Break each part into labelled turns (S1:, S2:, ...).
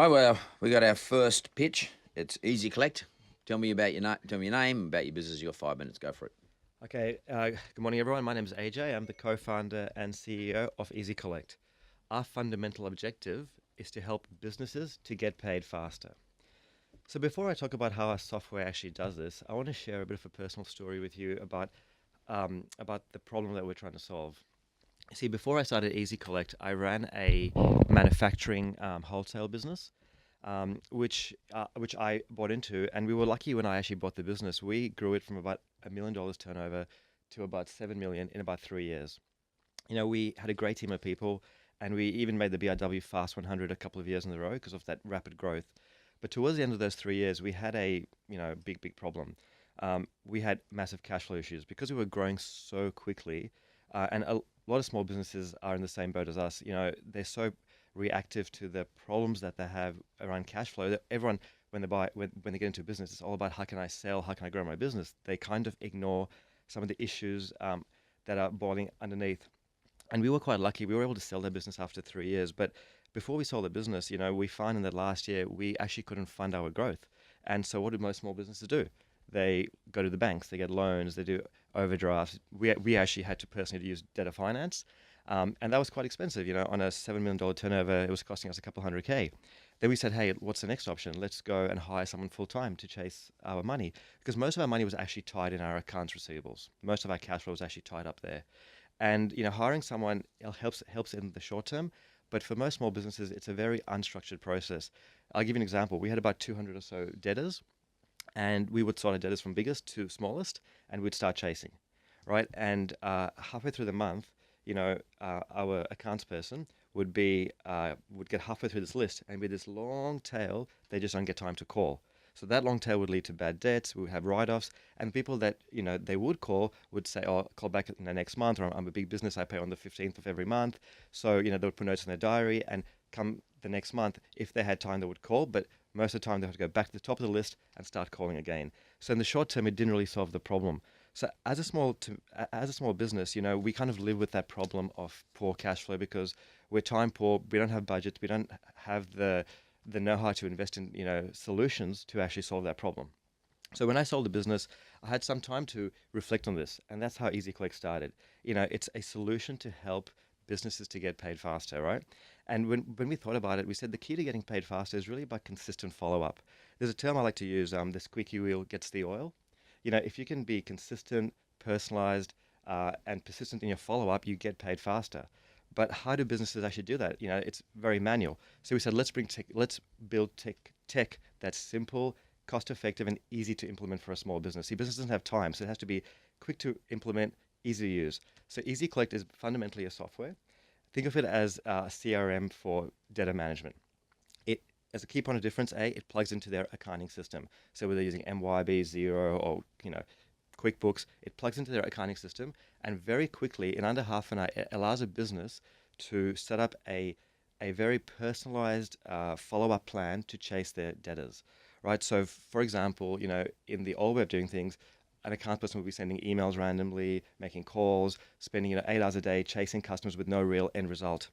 S1: Right, well, we got our first pitch. It's ezyCollect. Tell me about tell me your name, about your business. You got 5 minutes. Go for it.
S2: Okay, good morning, everyone. My name is AJ. I'm the co-founder and CEO of ezyCollect. Our fundamental objective is to help businesses to get paid faster. So before I talk about how our software actually does this, I want to share a bit of a personal story with you about the problem that we're trying to solve. See, before I started ezyCollect, I ran a manufacturing wholesale business, which I bought into, and we were lucky when I actually bought the business. We grew it from about $1 million turnover to about 7 million in about 3 years. We had a great team of people, and we even made the BIW Fast 100 a couple of years in a row because of that rapid growth. But towards the end of those 3 years, we had a big problem. We had massive cash flow issues because we were growing so quickly, and a lot of small businesses are in the same boat as us. They're so reactive to the problems that they have around cash flow that everyone, when they get into business, it's all about how can I sell, how can I grow my business. They kind of ignore some of the issues that are boiling underneath. And we were quite lucky. We were able to sell their business after 3 years. But before we sold the business, we found in that last year we actually couldn't fund our growth. And so what do most small businesses do? They go to the banks, they get loans, they do overdrafts. We actually had to personally use debtor finance. And that was quite expensive. On a $7 million turnover, it was costing us a couple hundred K. Then we said, hey, what's the next option? Let's go and hire someone full time to chase our money. Because most of our money was actually tied in our accounts receivables. Most of our cash flow was actually tied up there. And hiring someone helps in the short term, but for most small businesses, it's a very unstructured process. I'll give you an example. We had about 200 or so debtors, and we would sort our debtors from biggest to smallest, and we'd start chasing, right? And halfway through the month, our accounts person would get halfway through this list, and with this long tail, they just don't get time to call. So that long tail would lead to bad debts. We would have write-offs, and people that they would call would say, "Oh, call back in the next month," or "I'm a big business. I pay on the 15th of every month." So they would put notes in their diary, and come the next month, if they had time, they would call. But most of the time, they had to go back to the top of the list and start calling again. So in the short term, it didn't really solve the problem. So as a small business, we kind of live with that problem of poor cash flow because we're time poor. We don't have budgets. We don't have the know-how to invest in solutions to actually solve that problem. So when I sold the business, I had some time to reflect on this, and that's how ezyCollect started. It's a solution to help businesses to get paid faster, right? And when we thought about it, we said the key to getting paid faster is really about consistent follow-up. There's a term I like to use, the squeaky wheel gets the oil. If you can be consistent, personalized, and persistent in your follow-up, you get paid faster. But how do businesses actually do that? It's very manual. So we said, let's build tech that's simple, cost-effective, and easy to implement for a small business. See, business doesn't have time, so it has to be quick to implement, easy to use. So ezyCollect is fundamentally a software. Think of it as a CRM for data management. It, as a key point of difference, it plugs into their accounting system. So whether they're using MYB, Xero, or QuickBooks, it plugs into their accounting system, and very quickly, in under half an hour, it allows a business to set up a very personalized follow-up plan to chase their debtors, right? So, for example, in the old way of doing things, an account person would be sending emails randomly, making calls, spending 8 hours a day chasing customers with no real end result.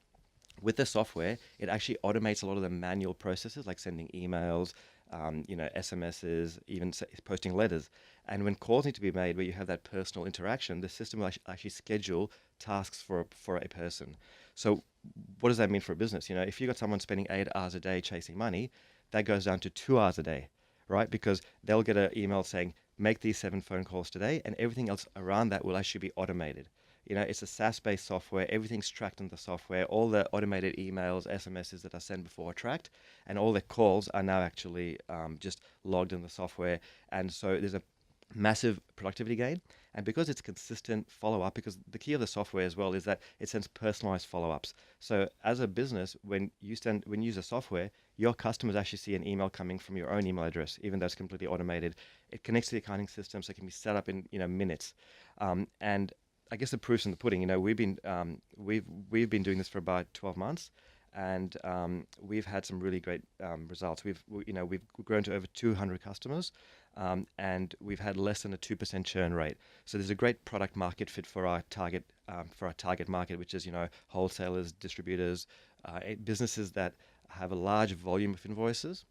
S2: With the software, it actually automates a lot of the manual processes like sending emails, SMSs, even posting letters. And when calls need to be made where you have that personal interaction, the system will actually schedule tasks for a person. So what does that mean for a business? If you got someone spending 8 hours a day chasing money, that goes down to 2 hours a day, right? Because they'll get an email saying, make these 7 phone calls today, and everything else around that will actually be automated. It's a SaaS-based software. Everything's tracked in the software. All the automated emails, SMSs that are sent before are tracked, and all the calls are now actually just logged in the software. And so there's a massive productivity gain. And because it's consistent follow-up, because the key of the software as well is that it sends personalized follow-ups. So as a business, when you use a software, your customers actually see an email coming from your own email address, even though it's completely automated. It connects to the accounting system, so it can be set up in minutes. And I guess the proof's in the pudding. We've been doing this for about 12 months, and we've had some really great results. We've grown to over 200 customers, and we've had less than a 2% churn rate. So there's a great product market fit for our target market, which is wholesalers, distributors, businesses that have a large volume of invoices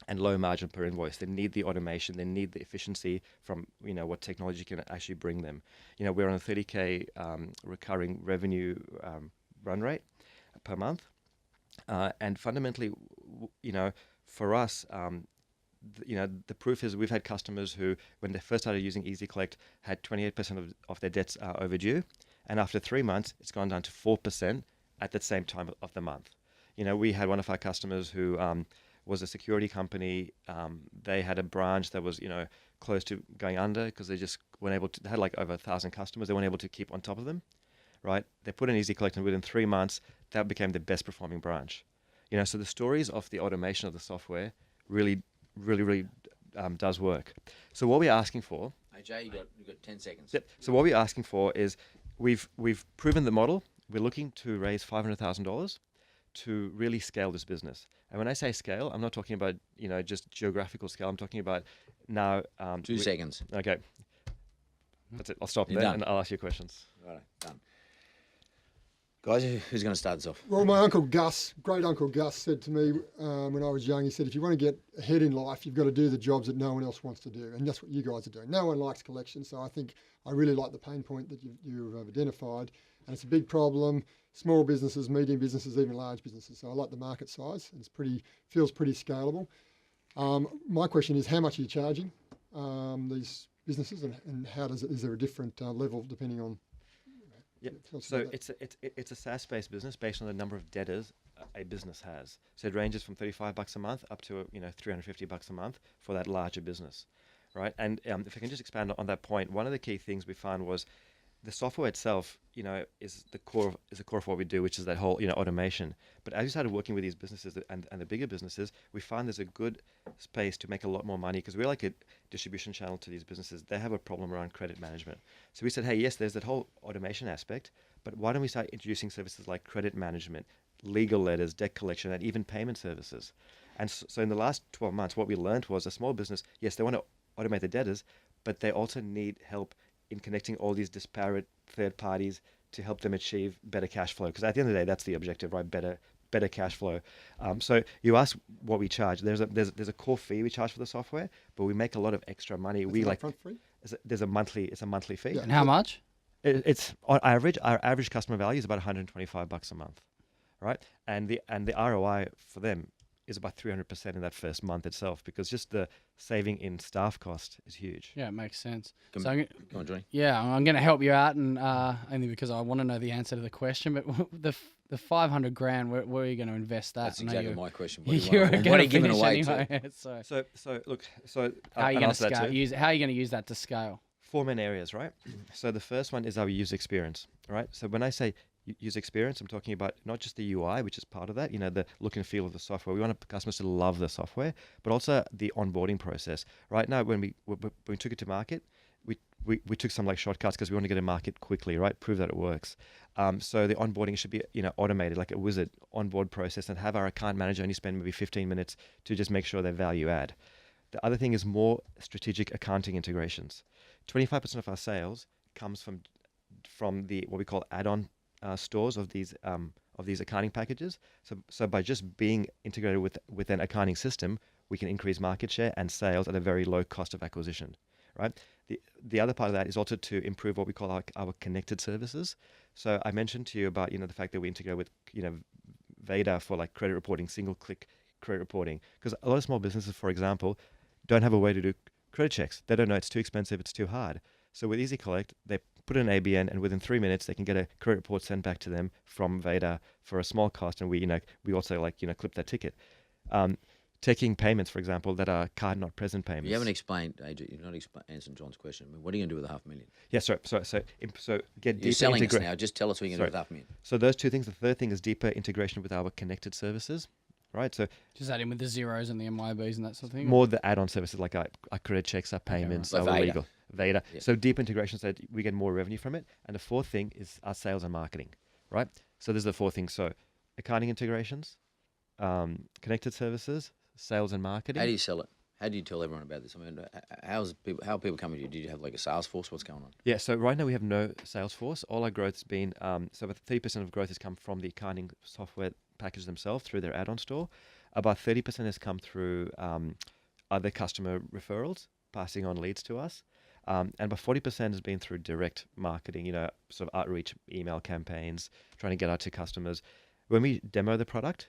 S2: and low margin per invoice. They need the automation. They need the efficiency from what technology can actually bring them. We're on a 30K recurring revenue run rate per month, and fundamentally, for us, the proof is we've had customers who, when they first started using ezyCollect, had 28% of their debts overdue, and after 3 months, it's gone down to 4% at the same time of the month. We had one of our customers who was a security company. They had a branch that was, close to going under because they just weren't able to. They had like over 1,000 customers. They weren't able to keep on top of them, right? They put in ezyCollect, and within 3 months, that became the best performing branch. So the stories of the automation of the software really does work. So what we're asking for.
S1: Hey Jay, you got 10 seconds.
S2: Yep. So what we're asking for is we've proven the model. We're looking to raise $500,000 to really scale this business. And when I say scale, I'm not talking about just geographical scale. I'm talking about now.
S1: 2 seconds.
S2: Okay. That's it. I'll stop
S1: You're
S2: there
S1: done.
S2: and I'll ask you questions.
S1: Right, done. Guys, who's going to start this off?
S3: Well, my uncle Gus, great uncle Gus, said to me when I was young, he said, if you want to get ahead in life, you've got to do the jobs that no one else wants to do. And that's what you guys are doing. No one likes collection. So I think I really like the pain point that you've identified. And it's a big problem. Small businesses, medium businesses, even large businesses. So I like the market size. It's feels pretty scalable. My question is, how much are you charging these businesses, and how is there a different level depending on?
S2: Yeah. So it's a SaaS-based business based on the number of debtors a business has. So it ranges from $35 a month up to $350 a month for that larger business, right? And if I can just expand on that point, one of the key things we found was the software itself, is the core of what we do, which is that whole automation. But as we started working with these businesses and the bigger businesses, we found there's a good space to make a lot more money because we're like a distribution channel to these businesses. They have a problem around credit management. So we said, hey, yes, there's that whole automation aspect, but why don't we start introducing services like credit management, legal letters, debt collection, and even payment services? And so in the last 12 months, what we learned was a small business, yes, they want to automate the debtors, but they also need help in connecting all these disparate third parties to help them achieve better cash flow. Because at the end of the day, that's the objective, right? Better cash flow. So you ask what we charge. There's a core fee we charge for the software, but we make a lot of extra money.
S3: It's
S2: we
S3: an
S2: like
S3: upfront fee?
S2: It's a monthly fee.
S3: Yeah.
S4: And how much?
S2: It's on average. Our average customer value is about $125 a month, right? And the ROI for them is about 300% in that first month itself, because just the saving in staff cost is huge.
S4: Yeah, it makes sense.
S1: Come
S4: So
S1: on, Johnny.
S4: yeah, I'm going to help you out, and only because I want to know the answer to the question. But the $500,000, where are you going to invest that?
S1: That's
S4: I know
S1: exactly
S4: you're-
S1: my question.
S4: You're
S1: What are
S4: gonna
S1: you giving
S4: finish
S1: away
S4: anyway,
S1: to?
S4: so
S2: So look,
S4: how are you
S2: I'll
S4: going to
S2: answer that
S4: scale?
S2: too.
S4: How are you going to use that to scale?
S2: 4 main areas, right? So the first one is our user experience, right? So when I say user experience, I'm talking about not just the UI, which is part of that, the look and feel of the software. We want customers to love the software, but also the onboarding process. Right now, when we took it to market, we took some like shortcuts because we want to get to market quickly, right? Prove that it works. So the onboarding should be automated, like a wizard onboard process, and have our account manager only spend maybe 15 minutes to just make sure they value add. The other thing is more strategic accounting integrations. 25% of our sales comes from the what we call add-on stores of these accounting packages. So by just being integrated with an accounting system, we can increase market share and sales at a very low cost of acquisition, right? The other part of that is also to improve what we call our connected services. So I mentioned to you about the fact that we integrate with Veda for like credit reporting, single click credit reporting, because a lot of small businesses, for example, don't have a way to do credit checks. They don't know, it's too expensive, it's too hard. So with ezyCollect, they put in an ABN, and within 3 minutes, they can get a credit report sent back to them from Veda for a small cost, and we also clip that ticket. Taking payments, for example, that are card not present payments.
S1: You haven't explained, AJ, you've not answered John's question. I mean, what are you going to do with the $500,000?
S2: Yeah, so get
S1: You're
S2: deeper
S1: selling us
S2: integration.
S1: now. Just tell us what you're going to do with $500,000.
S2: So those two things. The third thing is deeper integration with our connected services, right? So
S4: Just add in with the zeros and the MYBs and that sort of thing?
S2: more the add-on services like our credit checks, our payments,
S1: right.
S2: our
S1: Like Veda.
S2: legal, Veda.
S1: Yeah.
S2: So deep integration so that we get more revenue from it. And the fourth thing is our sales and marketing, right? So there's the four things. So accounting integrations, connected services, sales and marketing.
S1: How do you sell it? How do you tell everyone about this? I mean, how are people coming to you? Do you have like a sales force? What's going on?
S2: Yeah, so right now we have no sales force. All our growth has been, so about 30% of growth has come from the accounting software package themselves through their add-on store. About 30% has come through other customer referrals, passing on leads to us. And about 40% has been through direct marketing, sort of outreach, email campaigns, trying to get out to customers. When we demo the product,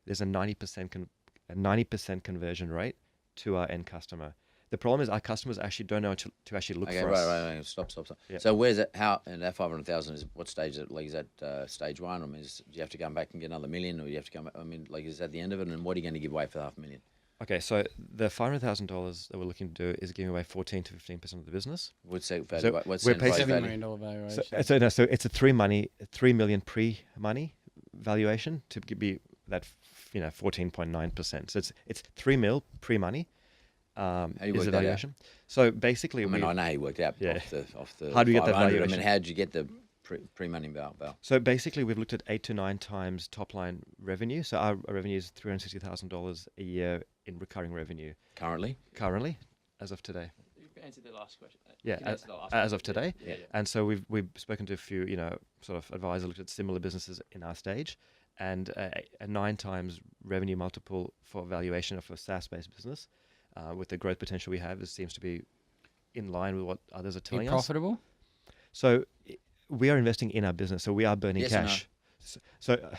S2: there's a 90% conversion rate to our end customer. The problem is our customers actually don't know to actually look for us.
S1: Right. Stop.
S2: Yeah.
S1: So where's it? How? And that 500,000 is what stage? Is it like, is that stage one? I mean, do you have to come back and get another million, or you have to come? I mean, like, is that the end of it? And what are you going to give away for $500,000?
S2: Okay, so the $500,000 that we're looking to do is giving away 14 to 15% of the business.
S1: What's that
S2: So
S1: value? What's
S2: we're
S1: the
S2: paying
S1: enterprise
S4: $7
S1: value?
S4: million valuation.
S2: So it's a $3 million pre-money valuation to be that 14.9%. So it's $3 million pre-money.
S1: How do you
S2: Is
S1: work
S2: the
S1: that out?
S2: valuation. So basically,
S1: I mean, I know how you worked out
S2: Yeah.
S1: off the.
S2: How do you get that
S1: 500. I
S2: valuation?
S1: mean, how did you get the pre-money val?
S2: So basically, we've looked at 8 to 9 times top line revenue. So our revenue is $360,000 a year in recurring revenue
S1: Currently,
S2: as of today.
S5: You've answered the last question.
S2: Yeah,
S5: You can answer the last
S2: as
S5: one.
S2: of today.
S5: Yeah.
S2: And so we've spoken to a few, sort of advisors, looked at similar businesses in our stage, and a 9 times revenue multiple for valuation of a SaaS-based business, with the growth potential we have, it seems to be in line with what others are
S4: Be
S2: telling us.
S4: profitable?
S2: So we are investing in our business, so we are burning
S1: Yes or no?
S2: cash. So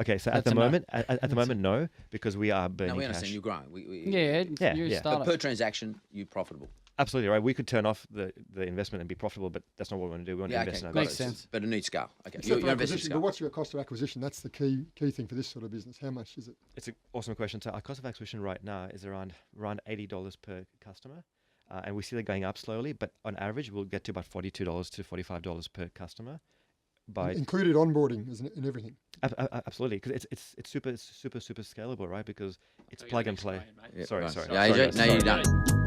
S2: okay, so at
S4: That's
S2: the
S4: a no.
S2: moment, at the moment, no, because we are burning
S1: no, we
S2: cash.
S1: understand you're growing.
S4: Yeah,
S2: Yeah,
S4: you're a
S2: yeah.
S1: But
S4: startup.
S1: per transaction, you're profitable.
S2: Absolutely right. We could turn off the investment and be profitable, but that's not what we want to do. We want to invest in our
S1: got
S4: Makes
S1: it.
S4: sense.
S1: But it needs scale. Okay,
S3: Except for
S1: you're investing
S3: acquisition, but
S1: scale.
S3: what's your cost of acquisition? That's the key thing for this sort of business. How much is it?
S2: It's an awesome question. So our cost of acquisition right now is around $80 per customer, and we see that going up slowly. But on average, we'll get to about $42 to $45 per customer. By
S3: Included onboarding isn't it, and everything.
S2: Absolutely, because it's super scalable, right? Because it's
S5: So you
S2: plug
S5: gotta
S2: and play.
S5: explain, mate.
S1: Yeah,
S2: Sorry.
S1: right.
S2: Sorry.
S1: Yeah, AJ,
S2: Sorry,
S1: no, you're
S2: guys.
S1: done.